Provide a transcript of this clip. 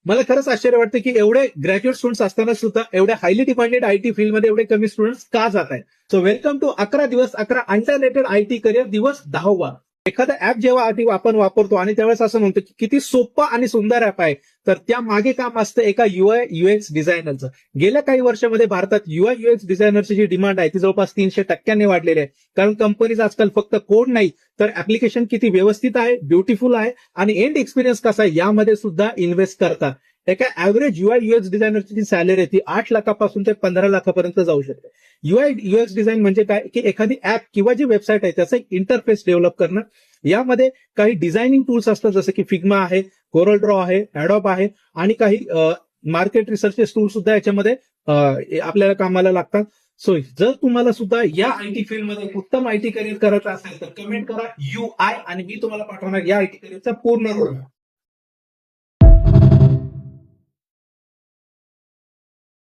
मला खरंच आश्चर्य वाटतं की एवढे ग्रॅज्युएट स्टुडंट्स असताना सुद्धा एवढ्या हायली डिमांडेड आयटी फील्डमध्ये एवढे कमी स्टुडंट्स का जात आहेत. So welcome to 11 underrated IT career दिवस 10वा. एखादा ऍप जेव्हा आधी आपण वापरतो आणि त्यावेळेस असं म्हणतो की किती सोपं आणि सुंदर ऍप आहे, तर त्या मागे काम असतं एका युआय युएक्स डिझायनरचं. गेल्या काही वर्षामध्ये भारतात युआय युएक्स डिझायनरची जी डिमांड आहे ती जवळपास 300% वाढलेली आहे. कारण कंपनीज आजकाल फक्त कोड नाही तर ऍप्लिकेशन किती व्यवस्थित आहे, ब्युटिफुल आहे आणि एंड एक्सपिरियन्स कसा आहे यामध्ये सुद्धा इन्व्हेस्ट करतात. एका ऍव्हरेज युआय युएक्स डिझायनरची जी सॅलरी आहे ती 8 लाखापासून ते 15 लाखापर्यंत जाऊ शकते. युआय युएक्स डिझाईन म्हणजे काय की एखादी ऍप किंवा जी वेबसाईट आहे त्याचा एक इंटरफेस डेव्हलप करणं. यामध्ये काही डिझायनिंग टूल्स असतात जसं की फिग्मा आहे, कोरल ड्रॉ आहे, ऍडॉब आहे आणि काही मार्केट रिसर्चचे टूल सुद्धा याच्यामध्ये आपल्याला कामाला लागतात. सो जर तुम्हाला सुद्धा या आयटी फील्डमध्ये उत्तम आयटी करिअर करायचं असेल तर कमेंट करा UI आणि मी तुम्हाला पाठवणार या आयटी करिअरचा पूर्ण रोड.